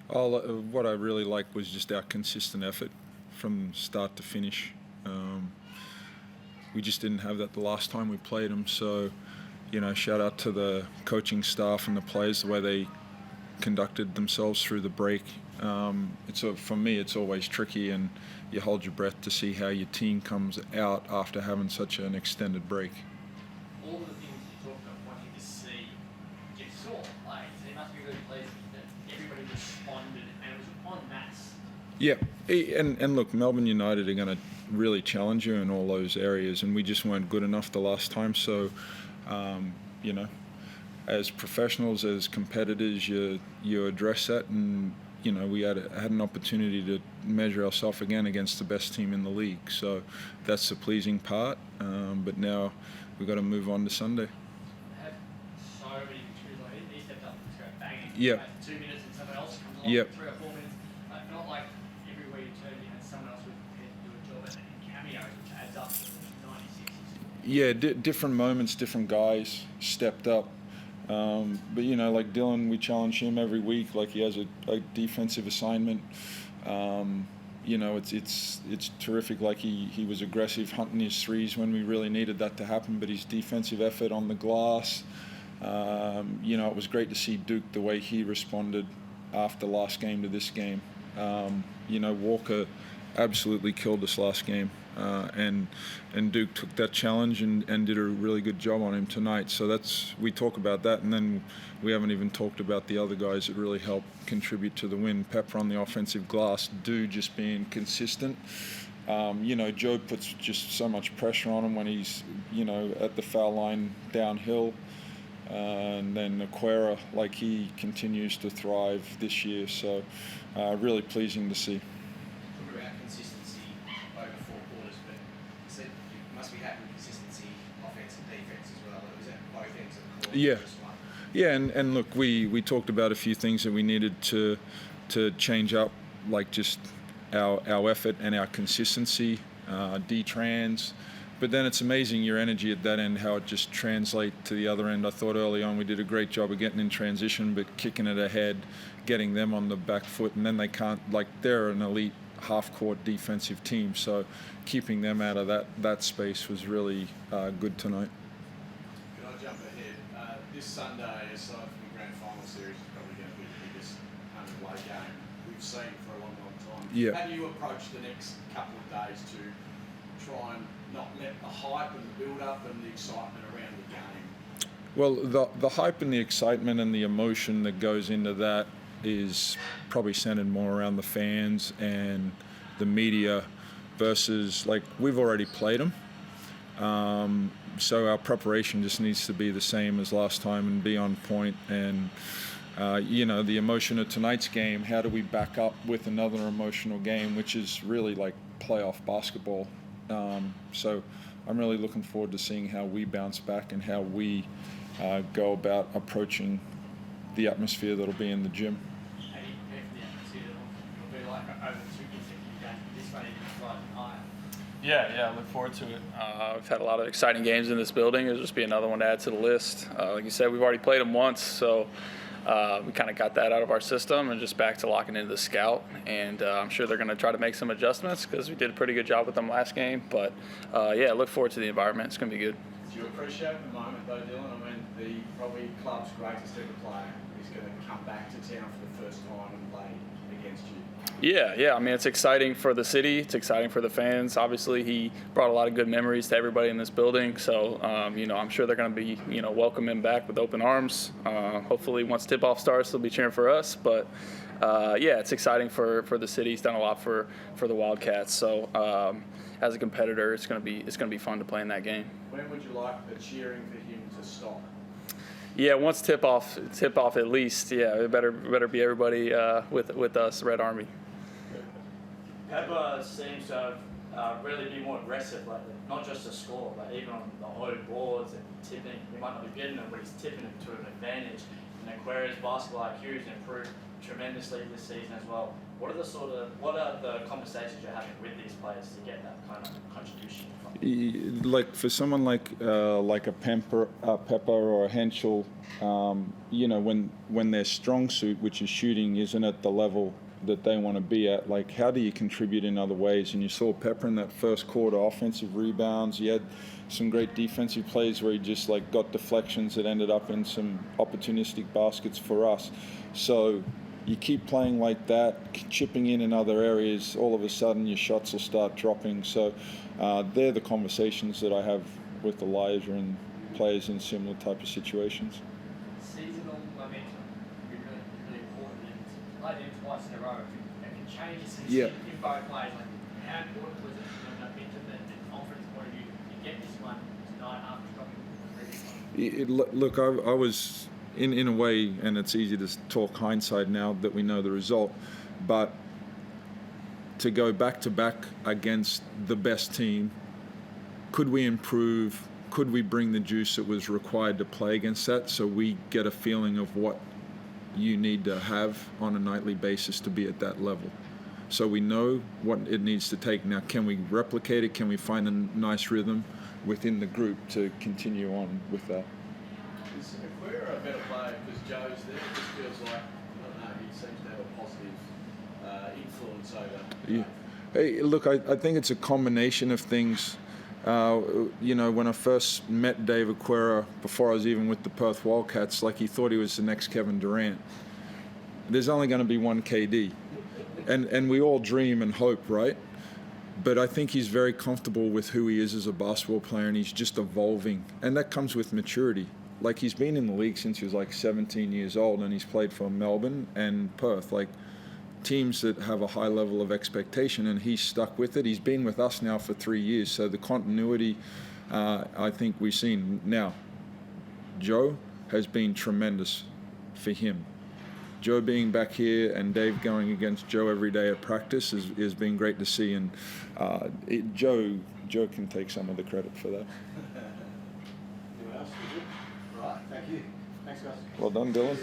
What I really liked was just our consistent effort from start to finish. We just didn't have that the last time we played them. So, shout out to the coaching staff and the players, the way they conducted themselves through the break. For me, it's always tricky, and you hold your breath to see how your team comes out after having such an extended break. All the things you talked about wanting to see, you saw. It must be really pleasing that everybody responded, and it was en masse. Yeah, and look, Melbourne United are going to really challenge you in all those areas, and we just weren't good enough the last time. So, as professionals, as competitors, you address that, and we had an opportunity to measure ourselves again against the best team in the league. So that's the pleasing part. But now we've got to move on to Sunday. They have so many contributors. He stepped up and started banging. Yep. 2 minutes, and someone else comes along. Yep. 3 or 4 minutes. Not like everywhere you turn, you had someone else who was prepared to do a job, and cameos, which adds up to 96. Yeah, different moments, different guys stepped up. But like Dylan, we challenge him every week. Like, he has a defensive assignment. It's terrific. Like, he was aggressive hunting his threes when we really needed that to happen. But his defensive effort on the glass, it was great to see Duke, the way he responded after last game to this game. Walker absolutely killed us last game. And Duke took that challenge and did a really good job on him tonight. So we talk about that, and then we haven't even talked about the other guys that really helped contribute to the win. Pepper on the offensive glass, Dude just being consistent. Joe puts just so much pressure on him when he's, at the foul line downhill. And then Aquera, he continues to thrive this year. So really pleasing to see. Consistency over 4 quarters, but you said you must be happy with consistency, offense and defense as well. Was that both ends of the court? Yeah. Yeah, and look, we talked about a few things that we needed to change up, like just our effort and our consistency, D-trans. But then it's amazing your energy at that end, how it just translates to the other end. I thought early on we did a great job of getting in transition, but kicking it ahead, getting them on the back foot, and then they can't, they're an elite half-court defensive team, so keeping them out of that space was really good tonight. Can I jump ahead? This Sunday, aside from the grand final series, is probably going to be the biggest underway game we've seen for a long, long time. Yeah. How do you approach the next couple of days to try and not let the hype and the build-up and the excitement around the game? Well, the hype and the excitement and the emotion that goes into that is probably centered more around the fans and the media versus, we've already played them. So our preparation just needs to be the same as last time and be on point. And, the emotion of tonight's game, how do we back up with another emotional game, which is really like playoff basketball. So I'm really looking forward to seeing how we bounce back and how we go about approaching the atmosphere that'll be in the gym. Yeah, I look forward to it. We've had a lot of exciting games in this building. It'll just be another one to add to the list. Like you said, we've already played them once, so we kind of got that out of our system and just back to locking into the scout. And I'm sure they're going to try to make some adjustments because we did a pretty good job with them last game. But, I look forward to the environment. It's going to be good. Do you appreciate the moment, though, Dylan? I mean, the probably club's greatest ever player is going to come back to town for the first time and play against you. Yeah. I mean, it's exciting for the city. It's exciting for the fans. Obviously, he brought a lot of good memories to everybody in this building. So, I'm sure they're going to be, welcome him back with open arms. Hopefully, once tip-off starts, they'll be cheering for us. But, it's exciting for the city. He's done a lot for the Wildcats. So, as a competitor, it's going to be fun to play in that game. When would you like the cheering for him to stop? Yeah, once tip off at least. Yeah, it better be everybody with us, Red Army. Pepper seems to have really been more aggressive lately, not just to score, but even on the low boards and tipping. He might not be getting them, but he's tipping them to an advantage. and Aquaria's basketball IQ has improved tremendously this season as well. What are the conversations you're having with these players to get that kind of contribution from? Like for someone like a Pepper or a Henschel, when their strong suit, which is shooting, isn't at the level that they want to be at, like how do you contribute in other ways? And you saw Pepper in that first quarter, offensive rebounds. He had some great defensive plays where he just like got deflections that ended up in some opportunistic baskets for us. So you keep playing like that, chipping in other areas, all of a sudden your shots will start dropping. So they're the conversations that I have with Elijah and players in similar type of situations. Seasonal momentum would be really important, and playing them twice in a row, it can change the season in both ways. Like, how important was it from a momentum and confidence point of view to get this one tonight after dropping the previous one? Look, I was in a way, and it's easy to talk hindsight now that we know the result, but to go back to back against the best team, could we improve? Could we bring the juice that was required to play against that, so we get a feeling of what you need to have on a nightly basis to be at that level? So we know what it needs to take. Now, can we replicate it? Can we find a nice rhythm within the group to continue on with that? Is Aquaria a better player because Joe's there? It just feels like, I don't know, he seems to have a positive influence over. Yeah. Hey, look, I think it's a combination of things. When I first met Dave Aquera, before I was even with the Perth Wildcats, like he thought he was the next Kevin Durant. There's only going to be one KD. And we all dream and hope, right? But I think he's very comfortable with who he is as a basketball player, and he's just evolving. And that comes with maturity. Like, he's been in the league since he was like 17 years old, and he's played for Melbourne and Perth, like teams that have a high level of expectation, and he's stuck with it. He's been with us now for 3 years, so the continuity, I think we've seen. Now, Joe has been tremendous for him. Joe being back here and Dave going against Joe every day at practice has been great to see, and Joe can take some of the credit for that. Anyone else? Right, thank you. Thanks, guys. Well done, Dylan.